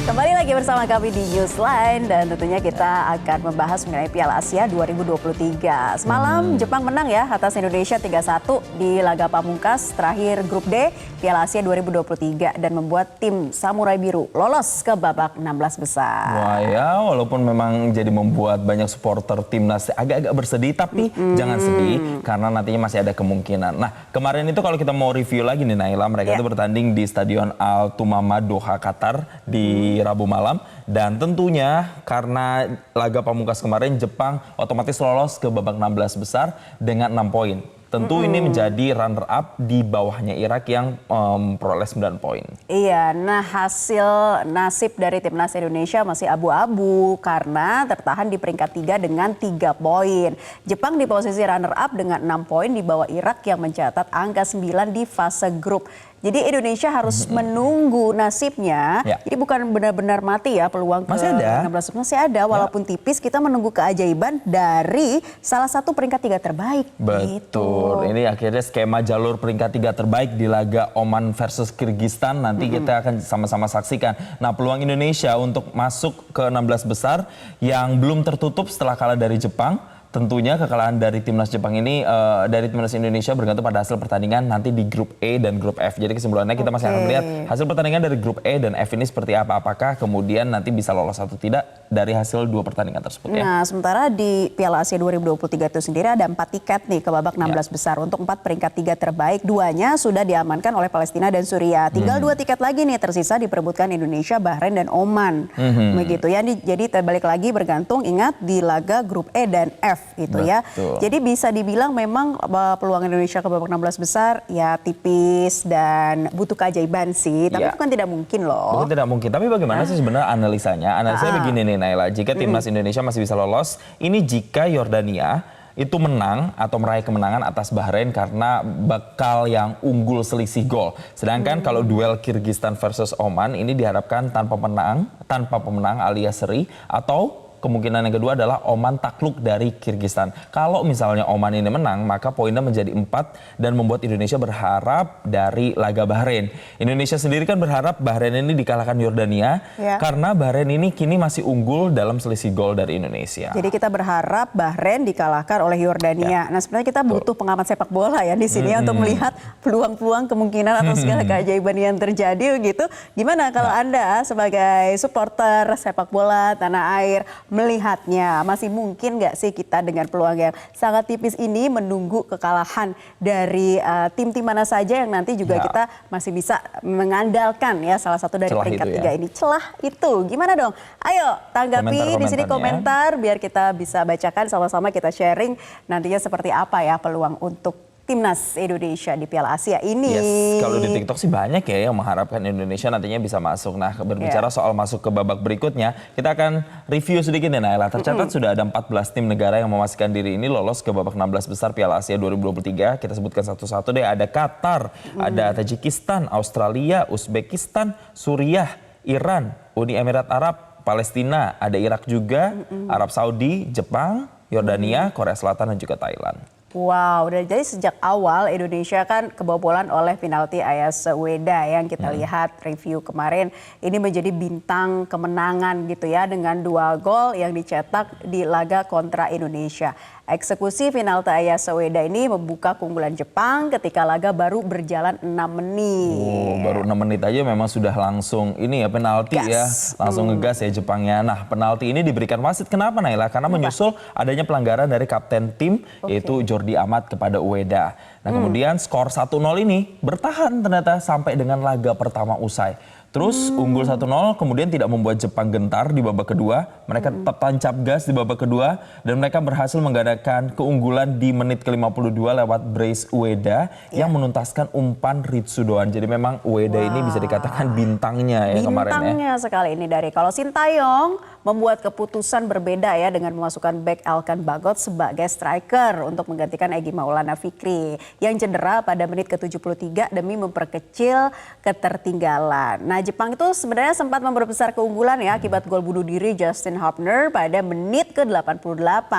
Kembali lagi bersama kami di Newsline dan tentunya kita akan membahas mengenai Piala Asia 2023. Semalam Jepang menang ya atas Indonesia 3-1 di laga pamungkas terakhir grup D Piala Asia 2023 dan membuat tim Samurai Biru lolos ke babak 16 besar. Wah ya, walaupun memang jadi membuat banyak supporter timnas agak-agak bersedih, tapi jangan sedih karena nantinya masih ada kemungkinan. Nah, kemarin itu kalau kita mau review lagi nih Naila, mereka itu bertanding di Stadion Al Thumama Doha Qatar di Rabu malam, dan tentunya karena laga pamungkas kemarin Jepang otomatis lolos ke babak 16 besar dengan 6 poin. Tentu ini menjadi runner up di bawahnya Irak yang memperoleh 9 poin. Iya, nah hasil nasib dari timnas Indonesia masih abu-abu karena tertahan di peringkat 3 dengan 3 poin. Jepang di posisi runner up dengan 6 poin di bawah Irak yang mencatat angka 9 di fase grup. Jadi Indonesia harus menunggu nasibnya. Ya. Jadi bukan benar-benar mati ya peluang ke 16 masih ada walaupun tipis, kita menunggu keajaiban dari salah satu peringkat 3 terbaik. Betul. Gitu. Ini akhirnya skema jalur peringkat 3 terbaik di laga Oman versus Kirgistan nanti kita akan sama-sama saksikan. Nah, peluang Indonesia untuk masuk ke 16 besar yang belum tertutup setelah kalah dari Jepang. Tentunya kekalahan dari timnas Jepang ini dari timnas Indonesia bergantung pada hasil pertandingan nanti di grup E dan grup F. Jadi kesimpulannya kita masih akan melihat hasil pertandingan dari grup E dan F ini seperti apa. Apakah kemudian nanti bisa lolos atau tidak dari hasil 2 pertandingan tersebut ya. Nah, sementara di Piala Asia 2023 itu sendiri ada 4 tiket nih ke babak 16 besar untuk 4 peringkat 3 terbaik. 2-nya sudah diamankan oleh Palestina dan Suriah. Tinggal 2 tiket lagi nih tersisa diperebutkan Indonesia, Bahrain dan Oman. Begitu ya. Jadi terbalik lagi bergantung, ingat di laga grup E dan F itu ya. Jadi bisa dibilang memang peluang Indonesia ke babak 16 besar ya tipis dan butuh keajaiban sih. Tapi bukan tidak mungkin loh. Bukan tidak mungkin. Tapi bagaimana sih sebenarnya analisanya? Analisanya begini nih Naila. Jika timnas Indonesia masih bisa lolos, ini jika Yordania itu menang atau meraih kemenangan atas Bahrain karena bakal yang unggul selisih gol. Sedangkan kalau duel Kirgistan versus Oman ini diharapkan tanpa pemenang alias seri, atau kemungkinan yang kedua adalah Oman takluk dari Kirgistan. Kalau misalnya Oman ini menang, maka poinnya menjadi 4 dan membuat Indonesia berharap dari laga Bahrain. Indonesia sendiri kan berharap Bahrain ini dikalahkan Yordania karena Bahrain ini kini masih unggul dalam selisih gol dari Indonesia. Jadi kita berharap Bahrain dikalahkan oleh Yordania. Nah, sebenarnya kita butuh pengamat sepak bola ya di sini untuk melihat peluang-peluang kemungkinan atau segala keajaiban yang terjadi gitu. Gimana kalau Anda sebagai supporter sepak bola tanah air melihatnya, masih mungkin nggak sih kita dengan peluang yang sangat tipis ini menunggu kekalahan dari tim-tim mana saja yang nanti juga kita masih bisa mengandalkan ya salah satu dari peringkat 3 ini. Celah itu gimana dong? Ayo tanggapi di sini komentar biar kita bisa bacakan sama-sama, kita sharing nantinya seperti apa ya peluang untuk timnas Indonesia di Piala Asia ini. Yes, kalau di TikTok sih banyak ya yang mengharapkan Indonesia nantinya bisa masuk. Nah, berbicara soal masuk ke babak berikutnya, kita akan review sedikit nih Naila. Tercatat sudah ada 14 tim negara yang memastikan diri ini lolos ke babak 16 besar Piala Asia 2023. Kita sebutkan satu-satu deh. Ada Qatar, ada Tajikistan, Australia, Uzbekistan, Suriah, Iran, Uni Emirat Arab, Palestina, ada Irak juga, Arab Saudi, Jepang, Yordania, Korea Selatan dan juga Thailand. Wow, jadi sejak awal Indonesia kan kebobolan oleh penalti Ayas Weda yang kita lihat review kemarin. Ini menjadi bintang kemenangan gitu ya dengan 2 gol yang dicetak di laga kontra Indonesia. Eksekusi penalti Ayas Weda ini membuka keunggulan Jepang ketika laga baru berjalan 6 menit. Oh, baru 6 menit aja memang sudah langsung ini ya penalti ya. Langsung ngegas ya Jepangnya. Nah, penalti ini diberikan wasit. Kenapa Naila? Karena menyusul adanya pelanggaran dari kapten tim yaitu Jordi Amat kepada Ueda. Nah, kemudian skor 1-0 ini bertahan ternyata sampai dengan laga pertama usai. Terus unggul 1-0 kemudian tidak membuat Jepang gentar di babak kedua. Mereka tetap tancap gas di babak kedua dan mereka berhasil menggandakan keunggulan di menit ke-52 lewat brace Ueda yang menuntaskan umpan Ritsudoan. Jadi memang Ueda ini bisa dikatakan bintangnya ya kemarin ya. Bintangnya sekali ini dari kalau Sintayong membuat keputusan berbeda ya dengan memasukkan bek Elkan Bagot sebagai striker untuk menggantikan Egy Maulana Fikri yang cedera pada menit ke-73 demi memperkecil ketertinggalan. Nah, Jepang itu sebenarnya sempat memperbesar keunggulan ya akibat gol bunuh diri Justin Hubner pada menit ke-88.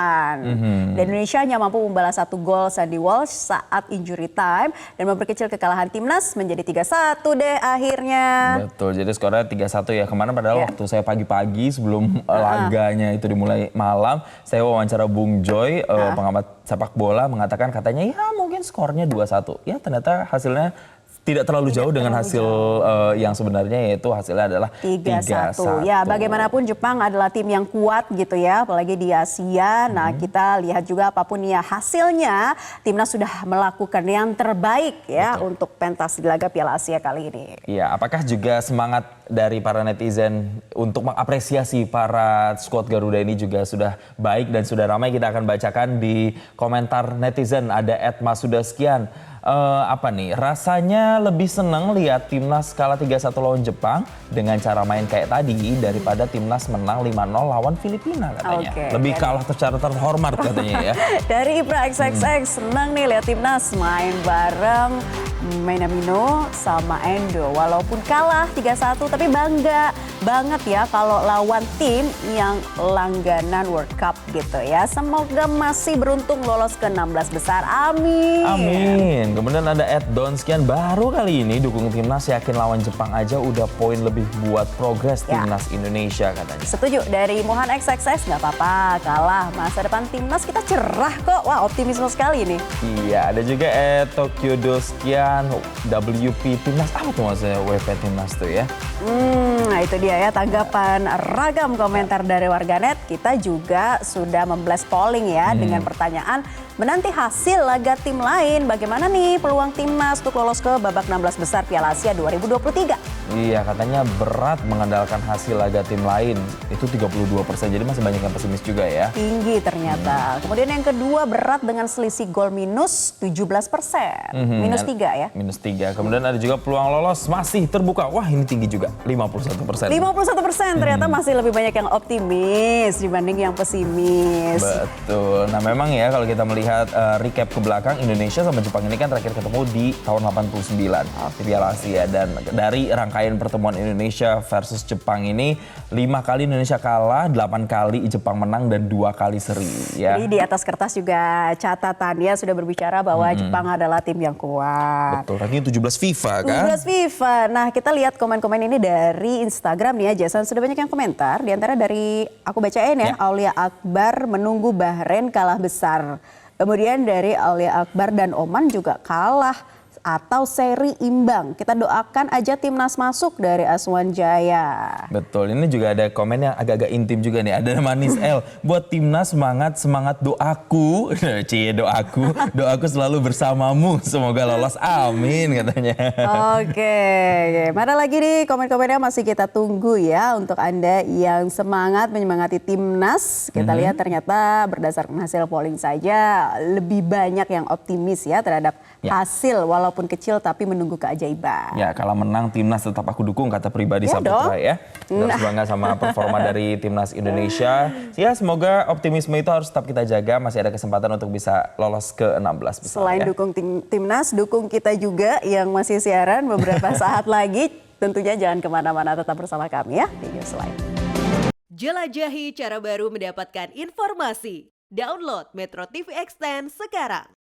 Dan Indonesia hanya mampu membalas 1 gol Sandy Walsh saat injury time dan memperkecil kekalahan timnas menjadi 3-1 deh akhirnya. Betul, jadi skornya 3-1 ya. Kemarin padahal waktu saya pagi-pagi sebelum laganya itu dimulai malam, saya wawancara Bung Joy, pengamat sepak bola, mengatakan katanya ya mungkin skornya 2-1. Ya ternyata hasilnya tidak terlalu jauh dengan hasil yang sebenarnya, yaitu hasilnya adalah 3-1. Ya, bagaimanapun Jepang adalah tim yang kuat gitu ya, apalagi di Asia. Nah, kita lihat juga apapun ya hasilnya, timnas sudah melakukan yang terbaik ya untuk pentas di laga Piala Asia kali ini. Iya, apakah juga semangat dari para netizen untuk mengapresiasi para skuad Garuda ini juga sudah baik dan sudah ramai? Kita akan bacakan di komentar netizen. Ada @masudaskian. Apa nih, rasanya lebih seneng lihat timnas kalah 3-1 lawan Jepang dengan cara main kayak tadi daripada timnas menang 5-0 lawan Filipina katanya. Lebih kalah secara terhormat katanya ya. Dari Ibra XXX, senang nih lihat timnas main bareng Minamino sama Endo. Walaupun kalah 3-1 tapi bangga banget ya kalau lawan tim yang langganan World Cup gitu ya. Semoga masih beruntung lolos ke 16 besar. Amin. Amin. Kemudian ada @donskian, baru kali ini dukung timnas, yakin lawan Jepang aja udah poin lebih buat progres timnas Indonesia katanya. Setuju. Dari Mohan XXS, nggak apa-apa kalah, masa depan timnas kita cerah kok. Wah, optimisme sekali nih. Iya, ada juga Tokyo Doskian, WP timnas, apa tuh maksudnya WP timnas tuh ya? Nah itu dia ya tanggapan ragam komentar dari warganet. Kita juga sudah memblast polling ya dengan pertanyaan, menanti hasil laga tim lain, bagaimana nih peluang timnas untuk lolos ke babak 16 besar Piala Asia 2023? Iya, katanya berat mengandalkan hasil laga tim lain, itu 32%, jadi masih banyak yang pesimis juga ya. Tinggi ternyata. Kemudian yang kedua berat dengan selisih gol minus 17%. Minus 3 ya. Minus 3. Kemudian ada juga peluang lolos masih terbuka. Wah, ini tinggi juga, 51%. 51% ternyata masih lebih banyak yang optimis dibanding yang pesimis. Betul. Nah memang ya kalau kita melihat recap ke belakang, Indonesia sama Jepang ini kan terakhir ketemu di tahun 89 di Piala Asia. Dan dari rangkaian pertemuan Indonesia versus Jepang ini 5 kali Indonesia kalah, 8 kali Jepang menang dan 2 kali seri ya. Jadi di atas kertas juga catatannya sudah berbicara bahwa Jepang adalah tim yang kuat. Betul, ranking 17 FIFA kan? 17 FIFA. Nah kita lihat komen-komen ini dari Instagram nih ya Jason. Sudah banyak yang komentar. Di antara dari aku bacain ya. Aulia Akbar menunggu Bahrain kalah besar. Kemudian dari Aulia Akbar dan Oman juga kalah atau seri imbang. Kita doakan aja timnas masuk dari Aswan Jaya. Betul, ini juga ada komen yang agak-agak intim juga nih. Ada Manis L, buat timnas semangat doaku, doaku selalu bersamamu, semoga lolos, amin katanya. Oke, mana lagi nih komen-komennya masih kita tunggu ya untuk Anda yang semangat menyemangati timnas. Kita lihat ternyata berdasarkan hasil polling saja lebih banyak yang optimis ya terhadap hasil walaupun kecil tapi menunggu keajaiban. Ya, kalau menang timnas tetap aku dukung kata pribadi Saputra ya. Kita harus bangga sama performa dari timnas Indonesia. Ya, semoga optimisme itu harus tetap kita jaga, masih ada kesempatan untuk bisa lolos ke 16 besar. Selain dukung timnas, dukung kita juga yang masih siaran beberapa saat lagi. Tentunya jangan kemana-mana, tetap bersama kami ya di Newsline. Jelajahi cara baru mendapatkan informasi. Download Metro TV Extend sekarang.